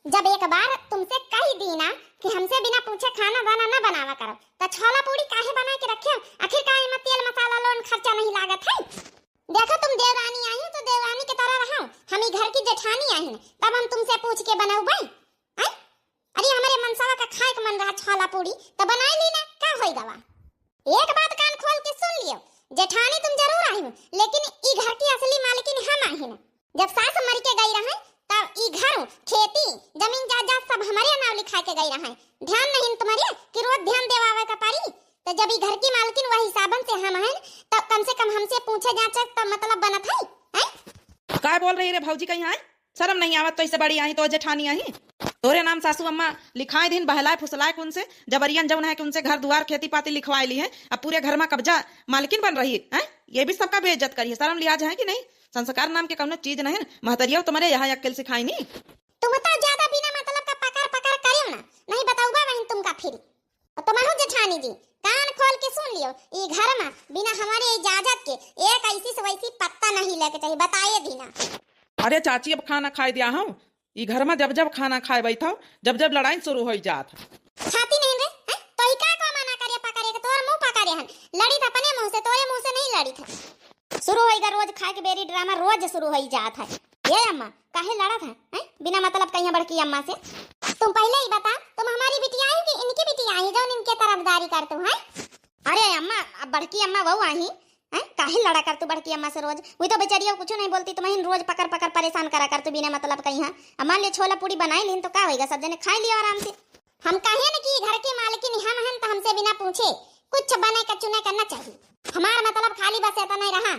जब एक बार तुमसे कह दी ना कि हमसे बिना पूछे खाना वाना न बनावा करो, तो छोला पूरी काहे बना के रखे? आखिर काहे में तेल मसाला लोन खर्चा नहीं लागत है? देखो तुम देवरानी आई हो तो देवरानी की तरह रहो, हम ही घर की जेठानी आई हैं, तब हम तुमसे पूछ के बनाऊ भाई। अरे हमारे मनसावा का खाए का मन रहा छोला पूरी तो बनाई ली ना, क्या होई गवा? एक बात कान खोल के सुन लियो, जेठानी तुम जरूर आई हो, लेकिन ई घर की असली मालिकिन हम आई हैं। जब सास मर के गई रहे तब ई घर खेती जमीन जायदाद सब हमारे नाम लिखा के गई रहे। ध्यान नहीं तुम्हारे कि रोज ध्यान देवावे का पारी? तो जब ई घर की मालकिन वही हिसाबन से हम हैं, तब कम से कम हमसे पूछे जाचे तब मतलब बनत है। काय बोल रही रे भौजी? कहीं आए शर्म नहीं आवत? तो इससे बड़ी आई तो जेठानी आई तोरे नाम सासू अम्मा लिखाए दिन बहलाए फुसलाए उनसे जबरियन जौन है कि उनसे घर द्वार खेती पाती लिखवाए ली है, अब पूरे घर में कब्जा मालकिन बन रही है। ये भी सबका बेइज्जत करिए, शर्म लिहाज है कि नहीं? संस्कार नाम के कौनो चीज नहीं। महतरिया तुम्हारे यहाँ अक्ल सिखाई नहीं। तुम तो ज्यादा बिना मतलब का पकड़ पकड़ करियो ना, नहीं बताऊंगा वहीं तुमका फिर। तुम हो जेठानी जी, कान खोल के सुन लियो, ई घर में बिना हमारे इजाजत के एक ऐसी से वैसी पत्ता नहीं लेके चाहिए, बताइए दीना। अरे चाची अब खाना खाए दिया हूँ, ई घर में जब जब खाना खाए बैठा जब जब लड़ाई शुरू हो जात। छाती नहीं रे तो ई का मना करे पकड़े के? तोर मुंह पकड़े हन, लड़ी था अपने मुंह से, तोरे मुंह से नहीं लड़ी था। शुरू होएगा रोज खाए के बेरी ड्रामा, रोज शुरू हो जात है। ये अम्मा काहे लड़ा था हैं बिना मतलब कहीं बड़की अम्मा से? तुम पहले ही बता, तुम हमारी बिटिया आई कि इनकी बिटिया आई जो इनके तरफदारी करते हो? अरे अम्मा बड़की अम्मा वो आई हैं, काहे लड़ा कर तू बड़की अम्मा से रोज? वो तो बेचारियों कुछ नहीं बोलती, तुम्हें रोज पकड़ पकड़ परेशान करा कर तू बिना मतलब कहीं। अब मान लियो छोला पूरी बनाई लीन तो क्या होएगा, सब जने खा लियो आराम से। हम कहे न कि घर की मालकिन हम हैं, तो हमसे बिना पूछे कुछ बने का चुने करना चाहिए। हमारा मतलब खाली बस ऐसा नहीं रहा।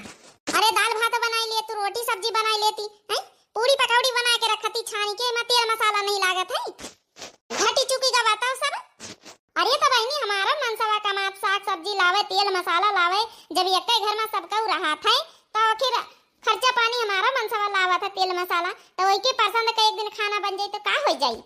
अरे दाल भात बनाई ले, तू रोटी सब्जी बनाई लेती है, पूरी पकौड़ी बना के रखती छानी के, में तेल मसाला नहीं लागत है। घटी चुकी का बताओ सब। अरे तो बहनी हमारा मनसवा कमात साग सब्जी लावे, तेल मसाला लावे, जब एक घर में सबका रहा था तो फिर खर्चा पानी हमारा मनसवा लावा था तेल मसाला, तो वही के पसंद का एक दिन खाना बन जाए तो का हो जाए?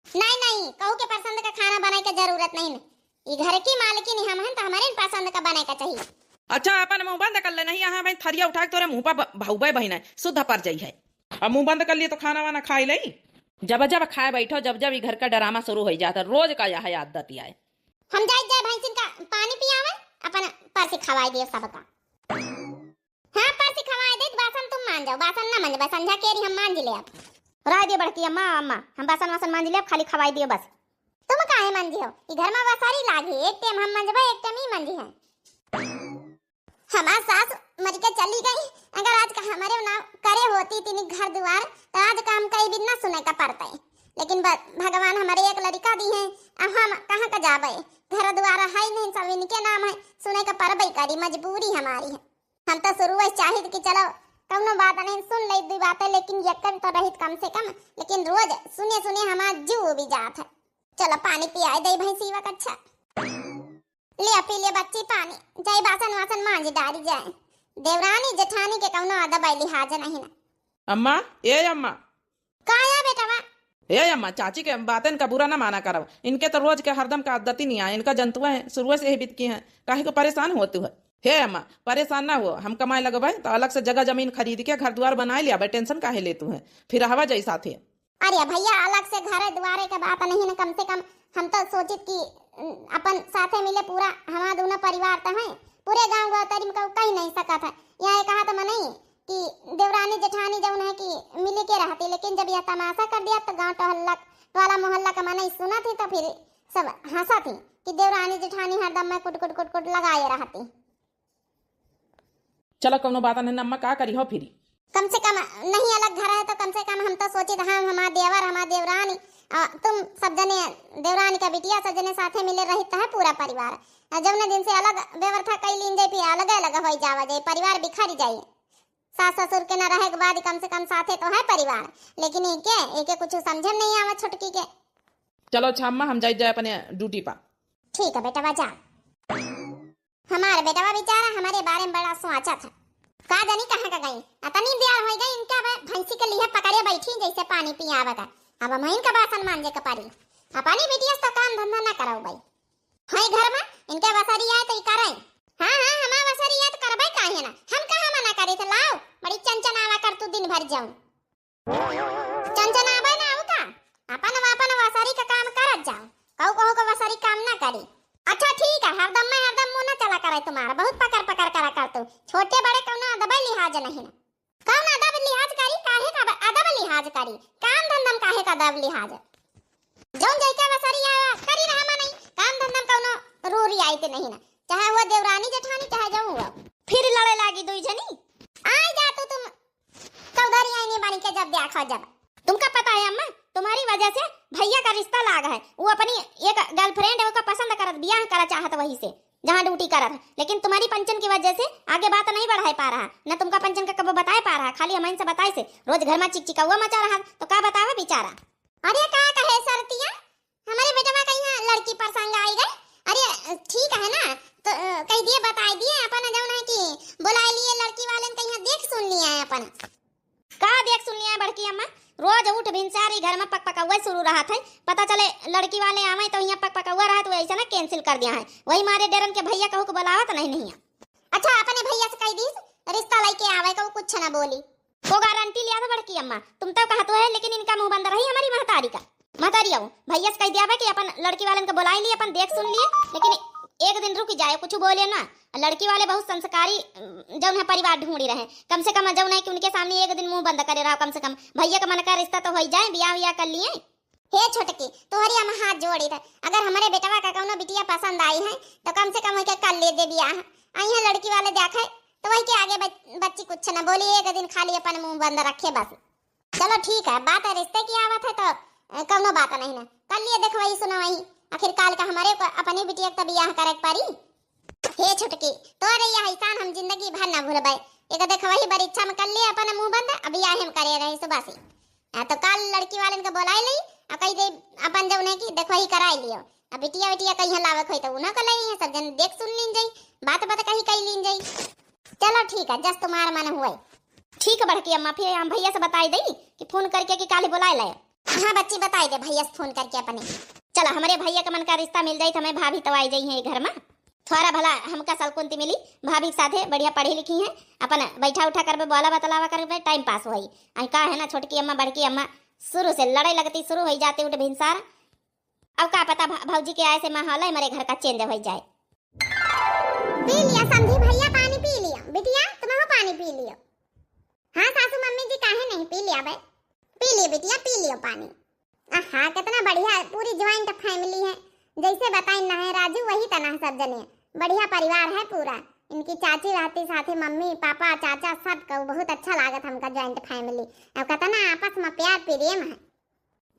नहीं नहीं, कहू के पसंद का खाना बनाने की जरूरत नहीं। ये घर की मालकिन हम हैं तो हमारे पसंद का बनाने का चाहिए। अच्छा अपन मुंह बंद कर ले, नहीं यहाँ भाई थरिया उठा के तोरे मुंह पर भाऊबे बहिना शुद्ध पर जाई है। अब मुंह बंद कर लिए तो खाना वाना खाई लई। जब जब खाए बैठो जब जब घर का ड्रामा शुरू हो जाता, रोज का यह आदत है। हम जाए भैंसिन का पानी पियावे, अपन पर से खवाई दियो सबका। हाँ पर से खवाई दे, बासन तुम मान जाओ, बासन ना मान जाओ, संझा केरी हम मान ले। आप राय दे बड़की अम्मा अम्मा हम बासन वासन मान ले, खाली खवाई दियो बस। तुम काहे मंजी हो? ई घर में वसारी लागी, एक टाइम हम मंजबे एक टाइम ही मंजी है। हमार सास मर के चली गई, अगर आज का हमारे ना करे होती तीन घर द्वार तो आज का हम कहीं भी ना सुने का पड़ता है। लेकिन भगवान हमारे एक लड़का दी है, अब हम कहाँ का जावे? घर द्वार है नहीं, सब इनके नाम है, सुने का परबई करी, मजबूरी हमारी है। हम तो शुरू से चाहिए कि चलो कौनो बात नहीं सुन ले दो बातें, लेकिन यकन तो रहित कम से कम, लेकिन रोज सुने सुने हमारा जीव भी जात है। चलो पानी पियाई दे भैंसी वक। अच्छा ले पी ले बच्ची पानी, जाए बासन वासन मांझ डारी जाए। देवरानी जेठानी के कौनो अदब लिहाज नहीं ना। अम्मा ए अम्मा काया बेटा ए अम्मा, चाची के बातें का बुरा ना माना करो, इनके तो रोज के हरदम का आदत ही नहीं आए, इनका जंतुआ है शुरू से ही बीत की है, काहे को परेशान होती है। हे अम्मा परेशान ना हो, हम कमाए लगवाए तो अलग से जगह जमीन खरीद के घर द्वार बनाए लिया, टेंशन काहे लेतू है, फिर हवा जाई साथ है। अरे भैया अलग से घर द्वारे के बात नहीं ना, कम से कम हम तो सोचित कि अपन साथे मिले पूरा हमारा दोनों परिवार तो है, पूरे गांव गौतरी में कहीं नहीं सका था। यहाँ कहा तो मैं नहीं कि देवरानी जेठानी जौन है कि मिले के रहती, लेकिन जब यह तमाशा कर दिया तो गांव टहल्ला वाला मोहल्ला का मैं नहीं सुना थी, तो फिर सब हंसा थी कि देवरानी जेठानी हरदम में कुट कुट कुट कुट लगाए रहती। चलो कोनो बात नहीं अम्मा, का करी हो फिर? कम से कम नहीं अलग घर है तो कम से कम हम तो सोचे हाँ हमारा देवर हमारा देवरानी तुम सब जने देवरानी का बिटिया सब जने साथे मिले रहता है पूरा परिवार। जब न दिन से अलग व्यवस्था कई लीन जाए, फिर अलग अलग हो जावा जाए, परिवार बिखर जाए। सास ससुर के न रहे के बाद कम से कम साथे तो है परिवार, लेकिन एक कुछ समझ नहीं आवा छुटकी के। चलो अच्छा अम्मा हम जाए अपने ड्यूटी पर। ठीक है बेटा जा। हमारे बेटा बेचारा हमारे बारे में बड़ा सोचा था, का जानी कहाँ का गई, अतनी देर हो गई इनका भैंसी के लिए पकड़े बैठी जैसे पानी पियावा का। अब हम इनका बासन मांजे का पारी, अपनी बेटिया तो काम धंधा ना कराओ भाई। हाय घर में इनके वसरी आए तो करे। हाँ हाँ हमारा वसरी आए तो करबे काहे ना, हम कहाँ मना करे थे? लाओ बड़ी चंचन आवा कर तू दिन भर जाऊं, चंचन आवा ना आओ था अदब लिहाज जौन जैका बसरिया करी रहा नहीं काम धंधा कौनो रोरी आईते नहीं ना, चाहे वो देवरानी जेठानी चाहे जाऊं हुआ फिर लड़े लागी दुई जनी। आई जा तू तुम चौधरी आई नहीं बनी के जब देखा जब तुमका पता है अम्मा तुम्हारी वजह से भैया का रिश्ता लाग है, वो अपनी एक गर्लफ्रेंड है उसका पसंद करत बियाह करा चाहत वही से जहाँ ड्यूटी करत है, लेकिन तुम्हारी पंचन की वजह से आगे बात नहीं बढ़ा पा रहा, न तुमका पंचन का कब बताए पा रहा, खाली हमारे से बताए से रोज घर में चिक चिकौआ मचा रहा, तो का बतावे बेचारा। अरे का कहे सरतिया हमारे बेटवा कहीं लड़की प्रसंग आई गए, अरे ठीक है ना तो कह दिए बता दिए अपन जौन है कि बुला लिए लड़की वाले ने कहीं देख सुन लिया है अपन का देख सुन लिया है बड़की अम्मा, रोज उठ भिनसारी घर में पकपकौआ शुरू रहा था, पता चले लड़की वाले आवे तो यहाँ पकपकौआ रहा तो ऐसा ना कैंसिल कर दिया है, वही मारे डेरन के भैया कहू को बुलावा तो नहीं है। अच्छा अपने भैया से कह दी रिश्ता लेके आवे को कुछ ना बोली, वो गारंटी लिया था बड़की अम्मा, तुम तो कहा तो है लेकिन इनका मुंह बंद रही हमारी महतारी का। महतारी आओ भैया से कह दिया कि अपन लड़की वाले को बुला लिए अपन देख सुन लिए, लेकिन एक दिन रुक जाए कुछ बोले ना, लड़की वाले बहुत संस्कारी जौन है परिवार ढूंढी रहे, कम से कम जौन है कि उनके सामने एक दिन मुंह बंद करे रहा, कम से कम भैया का मन का रिश्ता तो हो जाए, बियाह कर लिए। हे छोटकी तोहरी हम हाथ जोड़ी था, अगर हमारे बेटवा का कौनो बिटिया पसंद आई है तो कम से कम के कर ले दे बियाह, आई है लड़की वाले देखे तो वही के आगे बच्ची कुछ न बोली, एक दिन खाली अपन मुंह बंद रखे बस। चलो ठीक है बात है रिश्ते की आवत है तो कौनो बात नहीं ना कर लिए, देखो वही सुनो वही आखिर काल का हमारे अपनी बिटिया का बियाह करे पारी। हे छोटकी तोरे यह एहसान हम जिंदगी भर ना भूलबे, एक देख वही बड़ी इच्छा में कर लिए अपन मुंह बंद, अब बियाह हम करे रहे सुबह से, तो कल लड़की वाले को बुला ली और कही दे अपन जब नहीं कि देखो ही कराई लियो, अब बिटिया बिटिया कहीं लावक होई तो उना कर लई है, सब जन देख सुन लीन जाई, बात बात कहीं कही लीन जाई। चलो ठीक है जस तुम्हारा मन हुए ठीक है बड़की अम्मा, फिर हम भैया से बताई दई कि फोन करके कि काली बुलाए लाए। हाँ बच्ची बताई दे भैया से फोन करके अपने, चला हमारे भैया का मन का रिश्ता मिल जाई तो हमें भाभी तो आई जाई है घर में, थोड़ा भला हमका सलकुंती मिली, भाभी के साथे बढ़िया पढ़ी लिखी है, अपन बैठा उठा करबे बोला बतलावा करबे टाइम पास होई। आई का है ना छोटकी अम्मा बड़की अम्मा शुरू से लड़ाई लगती शुरू हो जाते उठ भिनसार, अब का पता भौजी के आए से माहौल है हमारे घर का चेंज हो जाए। पी लिया समझी भैया पानी पी लिया, बिटिया तुम पानी पी लियो। हाँ सासू मम्मी जी काहे नहीं पी लिया भाई, पी लियो बिटिया पी लियो पानी। हाँ कितना बढ़िया पूरी ज्वाइंट फैमिली है, जैसे बताई ना है राजू वही तना सब जने बढ़िया परिवार है पूरा, इनकी चाची रहती साथे मम्मी पापा चाचा सब का बहुत अच्छा लागत हमका ज्वाइंट फैमिली, अब कितना आपस में प्यार प्रेम है।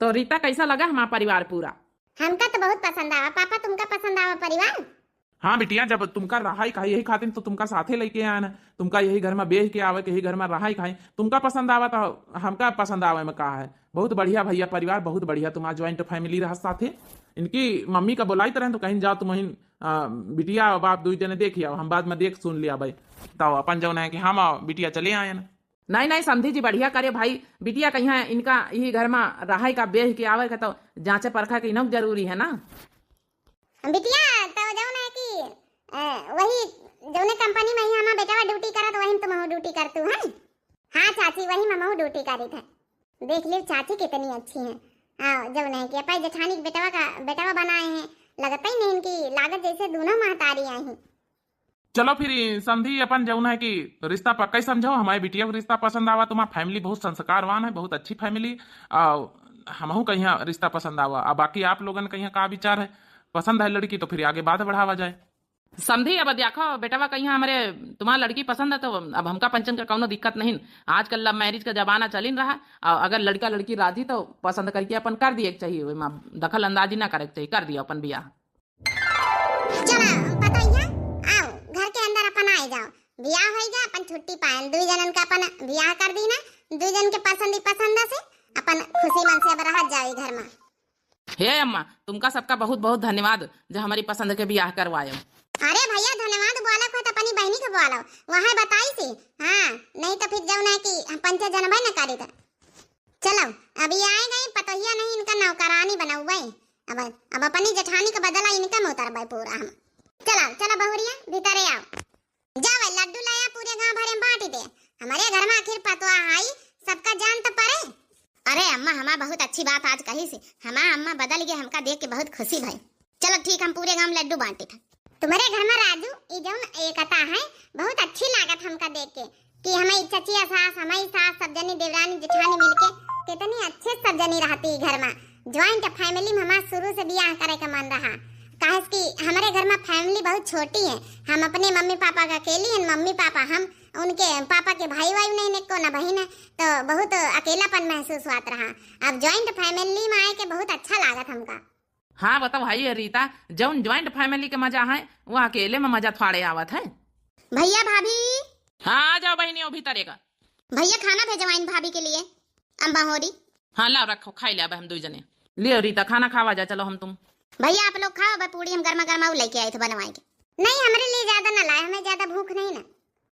तो रीता कैसा लगा हमारा परिवार पूरा? हमका तो बहुत पसंद आवा, पापा तुमका पसंद आवा परिवार? हाँ बिटिया जब तुमका रहाई खाई यही खातिर तो तुमका साथे लेके आया ना, तुमका यही घर में बेच के आवे के यही घर में रहाई खाई, तुमका पसंद आवा तो हमका पसंद आवे में कहा है, बहुत बढ़िया भैया परिवार बहुत बढ़िया, तुम्हारा ज्वाइंट फैमिली रहा साथे। इनकी मम्मी का बुलाई तरह तो कहीं जाओ तुम बिटिया और बाप दो जने देखिए, हम बाद में देख सुन लिया भाई, तो अपन जो है कि हम बिटिया चले आए ना। नहीं नहीं समझी जी बढ़िया करे भाई, बिटिया कहीं है इनका यही घर में रहाई का बेच के आवे का तो जांचे परखा के इनक जरूरी है ना। बिटिया तो जौन है कि वही जौने कंपनी में ही हमारा बेटा ड्यूटी करत वही तुम ड्यूटी करतू है। हाँ चाची वही ममहू ड्यूटी करी था, देख ली चाची कितनी अच्छी है। हाँ जौन है कि अपन जेठानी बेटवा बनाए हैं, लगता ही नहीं इनकी लागत जैसे दोनों महतारी आई हैं। चलो फिर समझी अपन जो है कि रिश्ता पक्का ही समझो, हमारे बिटिया को रिश्ता पसंद आवा, तुम्हारा फैमिली बहुत संस्कारवान है, बहुत अच्छी फैमिली, हमहू कहीं रिश्ता पसंद आवा, अब बाकी आप लोगन कहीं का विचार है, पसंद है लड़की तो फिर आगे बात बढ़ावा जाए। समझी अब देखो बेटवा कहीं हमारे तुम्हारा लड़की पसंद है तो अब हमका पंचन का कोनो दिक्कत नहीं, आजकल लव मैरिज का जमाना चलिन रहा, अगर लड़का लड़की राजी तो पसंद करके अपन कर दिए चाहिए, दखल अंदाजी ना करे चाहिए, कर दिया अपन बियाह। बियाह होएगा अपन छुट्टी पाए दो जनन का अपन बियाह कर दी ना, दो जन के पसंद से अपन खुशी मन से अब रह जाए घर में। हे अम्मा तुमका सबका बहुत बहुत धन्यवाद जो हमारी पसंद के बियाह करवाए। अरे भैया धन्यवाद बोला को तो अपनी बहनी को बोला वहां बताई थी, हाँ नहीं तो फिर जब ना कि पंचे जनबे न करी था। चलो अभी आए गए पतोहिया नहीं इनका नौकरानी बनाऊ, अब अपनी जेठानी का बदला इनका में उतर पूरा हम। चलो बहुरिया भीतर आओ, जाओ लड्डू लाया पूरे गांव भरे में बांट दे, हमारे घर में आखिर पतवा आई सबका जान तो पड़े। अरे अम्मा हमारा बहुत अच्छी बात आज कही सी, हमारा अम्मा बदल गया, हमका देख के बहुत खुशी भाई। चलो ठीक हम पूरे गांव लड्डू बांटे थे। तुम्हारे घर में राजू ये जो एकता है बहुत अच्छी लागत हमका देख के कि हमारी चचिया सास हमारी सास सब जनी देवरानी जेठानी मिलके कितनी अच्छे सब जनी रहती घर में। ज्वाइंट फैमिली में हमारा शुरू से ब्याह करे का मन रहा। काहे कि हमारे घर में फैमिली बहुत छोटी है। हम अपने मम्मी पापा का अकेली हैं, मम्मी पापा हम, उनके पापा के भाई वाई नहीं निको ना बहन है, तो बहुत अकेलापन महसूस हुआ रहा। अब ज्वाइंट फैमिली में आए के बहुत अच्छा लागत हमका। हाँ बताओ भाई रीता, जौन ज्वाइंट फैमिली के मजा है वो अकेले में मजा थोड़े आवत है। भैया भाभी, हाँ आ जाओ बहनी, वो भीतर का भैया खाना भेजवाइन भाभी के लिए अम्बा होरी। हाँ लाओ रखो, खाई ले अब हम दो जने। लियो रीता खाना खावा जा, चलो हम तुम। भैया आप लोग खाओ, बस पूरी हम गर्मा गर्मा लेके आए थे बनवाए के। नहीं हमारे लिए ज्यादा ना लाए, हमें ज्यादा भूख नहीं ना।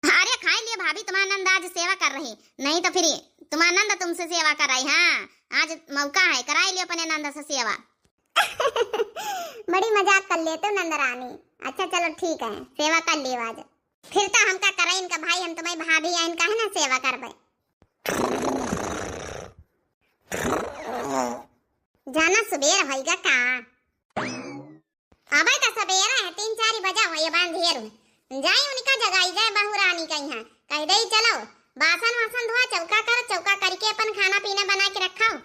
अरे खाई लिए भाभी, तुम्हारा नंद आज सेवा कर रही, नहीं तो फिर तुम्हारा नंद तुमसे सेवा कर रही। हाँ आज मौका है, कराई लियो अपने नंद से सेवा। बड़ी मजाक कर लेते हो नंद रानी। अच्छा चलो ठीक है, सेवा कर लियो आज। फिर तो हमका करे इनका भाई, हम तुम्हारी भाभी है, इनका है ना सेवा करबे। जाना सुबेर होइगा का? अबे तो सवेरा है, 3-4 बजा हुआ, ये बांधेर जाई उनका जगाई जाए बहू रानी का यहाँ कह दे चलो बासन वासन धोआ, चौका कर, चौका करके अपन खाना पीना बना के रखाओ।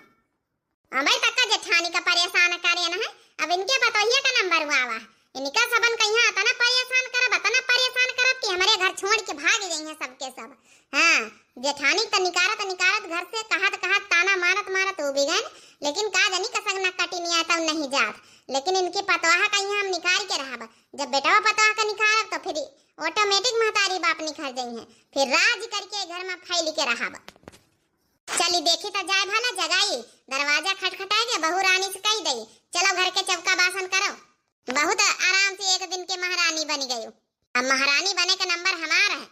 अबे तक जेठानी का परेशान करे ना है। अब इनके बताइए का नंबर हुआ वा, इनका सबन कहीं आता ना परेशान करब, अतना परेशान करब कि हमारे घर छोड़ के भाग गई हैं सबके सब। हाँ जेठानी तो निकारत घर से कहत ताना मारत वो भी गए, लेकिन का जानी कसक न कटी नहीं आता नहीं जात। लेकिन इनकी पतवाह का यहाँ हम निकाल के रहब, जब बेटा पतवाह का निकालब तो फिर ऑटोमेटिक महतारी बाप निखर जाई है, फिर राज करके घर में फैल के रहब। चली देखी तो जाए भला जगाई, दरवाजा खटखटाए के बहू रानी से कही दई चलो घर के चौका बासन करो। बहुत आराम से एक दिन के महारानी बन गई। अब महारानी बने का नंबर हमारा है।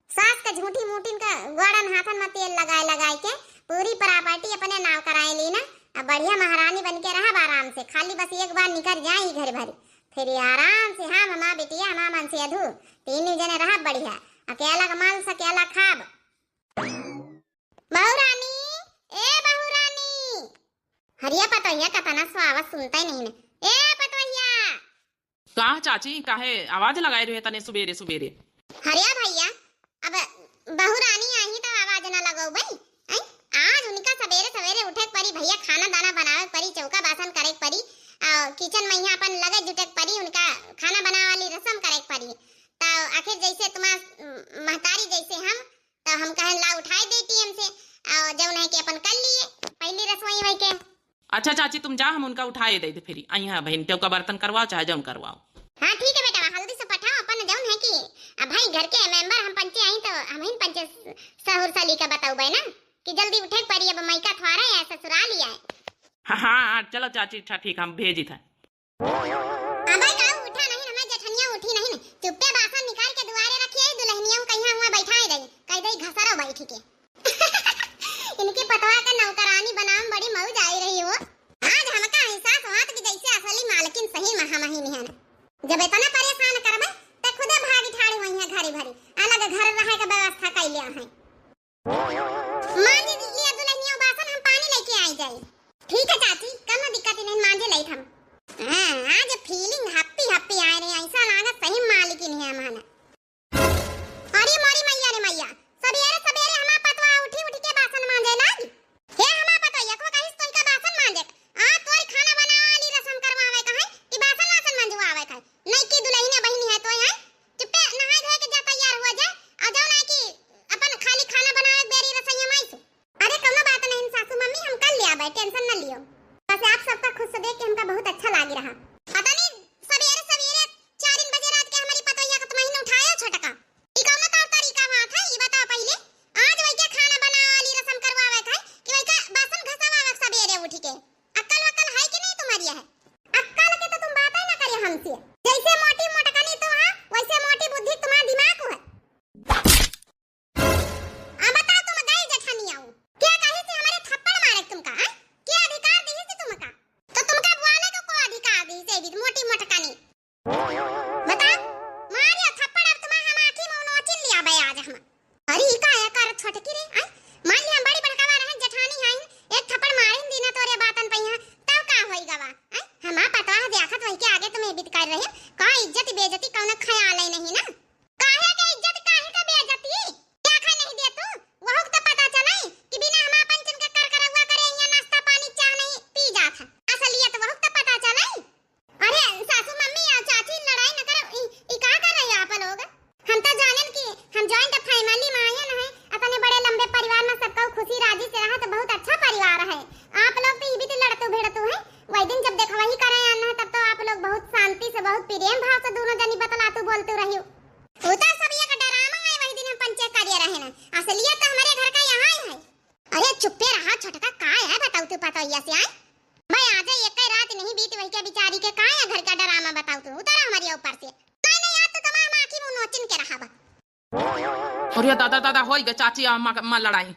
सास का झूठी मूठिन का गोड़न हाथन में तेल लगाए के पूरी प्रॉपर्टी अपने नाव कराए ली ना। अब बढ़िया महारानी बन के रहा आराम से, खाली बस एक बार निकल जाए घर भरी, फिर आराम से हम हमारा बिटिया हमारा मन से अधू 3 जने रहा बढ़िया, अकेला का माल अकेला खाब। बहू रानी, ए बहू रानी, हरिया पतोहिया का तना सो आवाज सुनता ही नहीं। ए पतोहिया, कहा चाची काहे आवाज लगाए रहे तने सुबेरे सुबेरे? हरिया भैया, अब बहू रानी आई तो आवाज ना लगाओ भाई। आज उनका सवेरे सवेरे उठे परी भैया, खाना दाना बनावे परी, चौका बासन करे परी, किचन में यहाँ अपन लगे जुटे परी, उनका खाना बनावे वाली रस्म करे परी। तो आखिर जैसे तुम्हारा महतारी जैसे हम, तो हम कहें ला उठाई देती हमसे, और जब नहीं कि अपन कर लिए पहली रसोई वही के। अच्छा चाची तुम जा, हम उनका उठाए दे फिर यहाँ बहन का बर्तन करवाओ चाहे जौन करवाओ। हाँ ठीक है बेटा, हल्दी से पठाओ अपन जौन है कि अब भाई घर के मेंबर हम पंचे आई तो हम ही पंचे सहुर साली का बताओ भाई ना कि जल्दी उठे पड़ी, अब मैका थवारा है ससुराल ही आए। हाँ चलो चाची, अच्छा ठीक हम भेजी था। अबे काऊ उठा नहीं, हमें जेठनिया उठी नहीं, चुपके बासन निकाल के दुआरे रखी है, दुल्हनिया कहीं हुआ बैठाए रही, कह दई घसरो बैठी के। इनकी पतवा का नौकरानी बनाम बड़ी मौज आई रही वो। आज हमका एहसास हुआ कि जैसे असली मालकिन सही महामहिम है। जब इतना परेशान करबे त खुदे भागी ठाड़ी हुई है घरी भरी, अलग घर रहे का व्यवस्था कर लिया है। मांझे लिया दुल्हनिया बासन, हम पानी लेके आई जाई। ठीक है चाची, कोनो दिक्कत नहीं, मांझे लई हम। हां आज फीलिंग हैप्पी आए रही, ऐसा लागत सही मालकिन है हमारा। अरे मोरी मैया रे मैया, सवेरे हमार पतवा उठी के बासन मांजे लागी। हे हमार पतवा को कहिस तोई का बासन मांजे, आ तोरी खाना बनावे वाली रस्म करवावे कहे कि बासन मंजवावे कहे, नहीं की दुल्हनिया बहिनी है तो है चुपे नहाए धोए के जा तैयार हो जाए, आ जाओ ना कि अपन खाली खाना बनावे बेरी रसोईया माईसु। अरे कोनो बात नहीं सासू मम्मी, हम कर लिया भाई, टेंशन न लियो। बस आप सबका खुश से देख के हमका बहुत अच्छा लागी रहा। पता नहीं सवेरे 4 बजे रात के हमारी पतोहिया को तुम्हें उठाया छोटका, ई कौन का तरीका बात है ये बताओ पहले। आज वही के खाना बनावे वाली रस्म करवावे है कि वही का बासन घसावे सवेरे उठ के। अक्ल वक्ल है कि नहीं तुम्हारी है? अक्ल के तो तुम बात ही ना करिए हमसे, जैसे मोटी मोटकनी तो है वैसे मोटी बुद्धि तुम्हारा दिमाग है। अब बताओ तुम गए जेठानिया क्या कहे से हमारे थप्पड़ मारे तुमका? क्या अधिकार दी से तुमका? तो तुमका बुआले को अधिकार दी से तो के बिचारी के का है घर का डरामा बताओ तू उतारा हमारे ऊपर से नहीं आज तो तुम्हारा मां की मुंह नोचिन के रहा बा। और ये दादा दादा हो गए चाची अम्मा लड़ाई।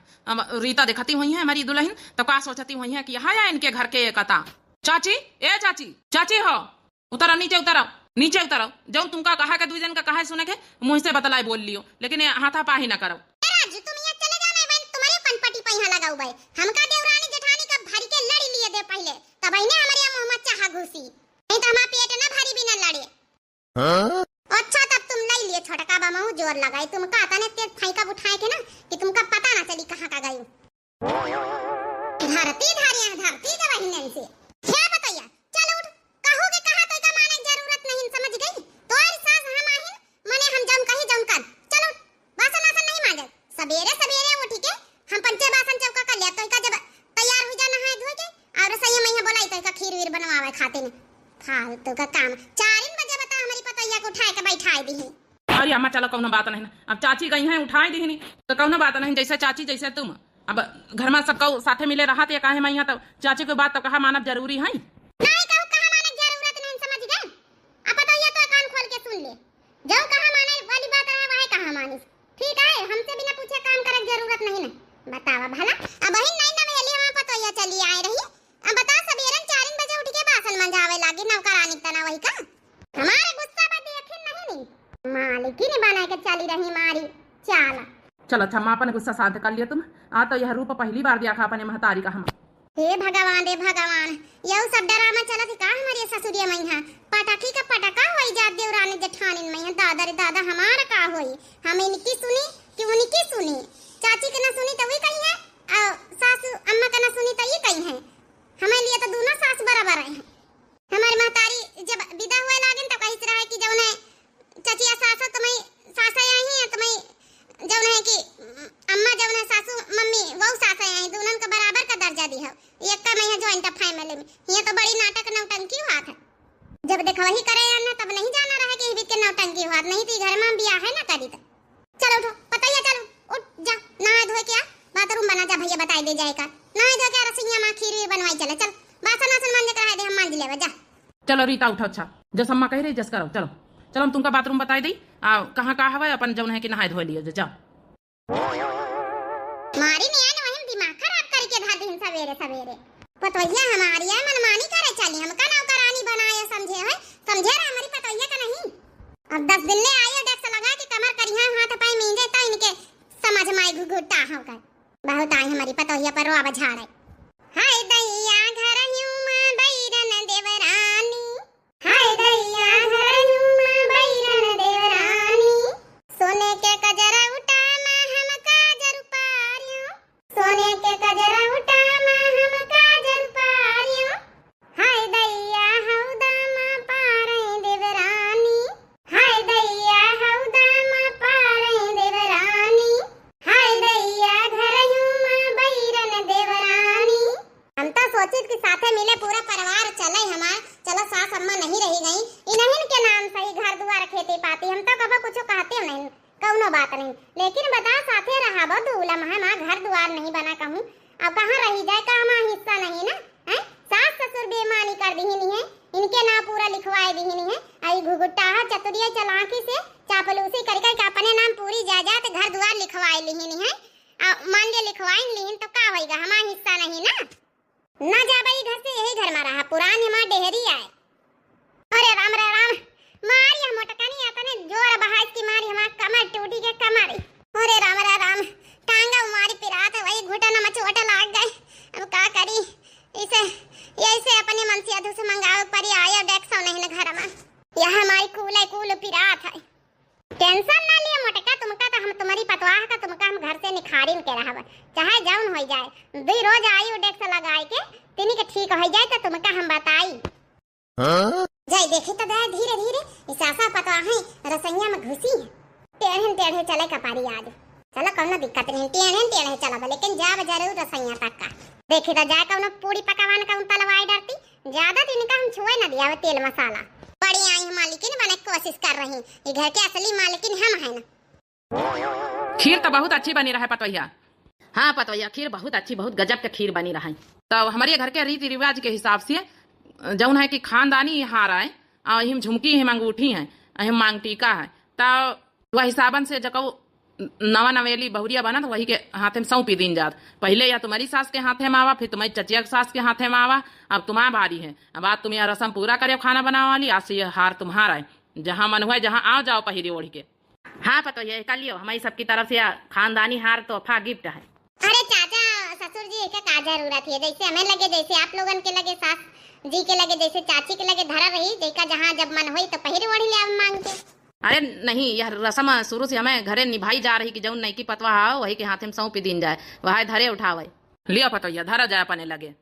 रीता देखती हुई है हमारी दुल्हन तो का सोचती हुई है कि यहाँ आया इनके घर के कता। चाची ए चाची चाची हो उतरो नीचे उतरो नीचे उतरो जो तुमका कहा के दूजन का कहा सुने के मुंह से बतलाई बोल लियो लेकिन हाथा पाही ना करो। राजू तुम यहाँ चले जाओ मैं तुम्हारे पनपटी पे यहाँ लगाऊ भाई हमका देवरानी जेठानी का भारी के लड़ी लिए दे पहले तब इन्हें हमारे मोहम्मद चाहा घुसी नहीं तो हमारा पेट ना भारी बिना लड़े। अच्छा तब तुम नहीं लिए छोटका बा महू जोर लगाई तुमका आता ने तेज फाइका उठाए के ना कि तुमका पता ना चली कहाँ का गई धरती धारियां धरती जवाहिनन से क्या बताइए चलो उठ कहोगे कहा तो का माने जरूरत नहीं समझ गई तोर सास हम आहिन मने हम जम कहीं जम कर चलो बासन आसन नहीं मांगे सवेरे सवेरे उठ के हम पंचे बासन चौका कर लिया तो का जब तैयार हो जाना है धोए के और सही महीना बोलाई तो का खीर वीर बनवावे खाते ने फालतू का काम 4 बजे बता हमारी पतैया को उठाए के बैठाई दी है। अरे अम्मा चलो कौनो बात नहीं अब चाची गई है उठाई दी नहीं तो कौनो बात नहीं जैसे चाची जैसे तुम अब घर में सबको साथे मिले रहा थे काहे मैं यहाँ तो चाची की बात तो कहा मानब जरूरी है नहीं कहू कहा माने जरूरत नहीं समझ गए अब पतैया तो कान खोल के सुन ले जो कहा माने वाली बात है वही कहा मानी ठीक है हमसे बिना पूछे काम करे जरूरत नहीं ना बतावा भला अब वही नहीं ना मेली हम पतैया चली आए रही अब बता सवेरे 4 बजे उठ के बासन मंजावे लागी नौकरानी तना वही का हमारे गुस्सा पर देखे नहीं मालिकी ने बना के चली रही मारी चाला। चलो अच्छा माँ अपन गुस्सा शांत कर लिया तुम आ तो यह रूप पहली बार देखा अपने महतारी का हम। हे भगवान रे भगवान यह सब डरामा चला थी का हमारे ससुरिया मैया पटाखी का पटाखा होई जात देवरानी जेठानी मैया दादा रे दादा हमारा का होई हम इनकी सुनी कि उनकी सुनी चाची के ना सुनी तो वही कही है और सासू अम्मा का ना सुनी तो ये कही है हमारे लिए तो दोनों सास बराबर है। हमारी महतारी जब विदा हुए लागन तो कही रहा है कि जौन है चचिया सासा तुम्हें सासा आई है तुम्हें जौन है कि अम्मा जौन है सासू मम्मी वो सासा आई दोनों का बराबर का दर्जा दी है एक का मैं जॉइंट फैमिली में ये तो बड़ी नाटक नौटंकी हुआ था जब देखा वही करे ना तब नहीं जाना रहा कि बीच के नौटंकी हुआ नहीं थी घर में बियाह है ना करी तो चलो उठो पतैया चलो उठ जा नहा धोए के बाथरूम बना जा भैया बताई दे जाएगा नहा धो के रसोईया में खीर बनवाई चले चल बासन आसन मांज के रह दे हम मांज लेवे जा। चलो रीता उठो अच्छा जस अम्मा कह रही जस करो चलो चलो हम तुमका बाथरूम बताई दी कहाँ कहाँ हवा अपन जौन है कि नहाए धोए लियो जाओ। मारी ने आने वही दिमाग खराब करके धा दिन सवेरे सवेरे पतोहिया हमारी है मनमानी करे चली हमका नौकरानी बनाया समझे है समझे रे हमारी पतोहिया का नहीं अब 10 दिन ले आयो डेक्स लगा के कमर करिया हाथ पाई मींजे तो इनके समझ में आई घुघुटा होगा बहुत आई हमारी पतोहिया पर रोब झाड़े हाय दैया घर यूं मां बैरन देवरानी हाय दैया घर यूं मां बैरन देवरानी सोने के कजरा उठा मां हम काजर पारियो सोने के कजरा उठा मां हम काजर पारियो हाय दैया हौदा मां पारे देवरानी हाय दैया हौदा मां पारे देवरानी हाय दैया घर यूं मां बैरन देवरानी। हम तो सोचित कि साथे मिले पूरा परिवार चले हमार चलो सास अम्मा नहीं रही गई इन्हीं के नाम सही घर द्वार खेती पाती हम तो कभी कुछ कहते नहीं कौनो बात नहीं लेकिन बता साथे रहा बो दूल्हा मां घर द्वार नहीं बना कहूं अब कहां रही जाए का हमारा हिस्सा नहीं ना है सास ससुर बेईमानी कर दी नहीं है इनके ना पूरा लिखवाए दी नहीं है आई घुघुट्टा चतुरिया चलाकी से चापलूसी करके अपने नाम पूरी जायदाद घर द्वार लिखवाए ली नहीं है मान ले लिखवाई ली तो का होएगा हमारा हिस्सा नहीं ना जा भाई घर से यही घर में रहा पुरानी मां डेहरी आए अरे राम रे राम मारी हम मोटकानी आता ने जोर बहाज की मारी हमार कमर टूटी के कमर अरे राम रे राम टांगा मारी पिरात वही घुटना में चोट लग गई अब का करी इसे ऐसे अपने मन से अधू से मंगाओ परी आया डेक्सो नहीं ना घर में यह हमारी कूल पिरात है टेंशन ना लिए मोटका तुमका तो हम तुम्हारी पतवाह का तुमका हम घर से निखारिन के रहब चाहे जौन हो जाए 2 रोज आई डेक्स लगाए के तिनी के ठीक हो जाए तो तुमका हम बताई जाई देखे तो दे धीरे धीरे सासा पतवाह है रसैया में घुसी है टेढ़े चले कपारी आज चलो कोनो दिक्कत नहीं टेढ़े चलब लेकिन जाब जरूर रसैया तक का देखे तो जाए कोनो पूरी पकावान का तलवाई डरती ज्यादा दिन का हम छुए ना दिया तेल मसाला बड़ी आई मालिकिन बने कोशिश कर रही ये घर के असली मालिकिन हम है ना। खीर तो बहुत अच्छी बनी रहा है पतवैया हाँ पतवैया खीर बहुत अच्छी बहुत गजब के खीर बनी रहा है तो हमारे घर के रीति रिवाज के हिसाब से जौन है कि खानदानी हार है और हिम झुमकी है अंगूठी है हिम मांग टीका है तो वह हिसाबन से जको नवा नवेली बहुरिया बना तो वही के हाथे में सौंपी दिन जात। पहले या तुम्हारी सास के हाथे में आवा, फिर तुम्हारी चचिया की सास के हाथे में आवा, अब तुम्हारा बारी है। अब आज तुम यह रस्म पूरा करे खाना बनाने वाली, आज से यह हार तुम्हारा है। जहाँ मन हुआ जहाँ आओ जाओ पहिरी ओढ़ के। हाँ पता ये कर लियो, हमारी सबकी तरफ से खानदानी हार तोहफा गिफ्ट है। अरे चाचा ससुर जी का जरूरत है, जैसे हमें लगे, जैसे आप लोगन के लगे, सास जी के लगे, जैसे चाची के लगे धरा रही, जैका जहाँ जब मन हुई तो पहिरी ओढ़ी ले आप मांग के। अरे नहीं, यह रस्म शुरू से हमें घरे निभाई जा रही कि जौन नई की पतवा हो वही के हाथे में सौंपी दिन जाए, वह धरे उठावे लियो पतो यह धरा जाए अपने लगे।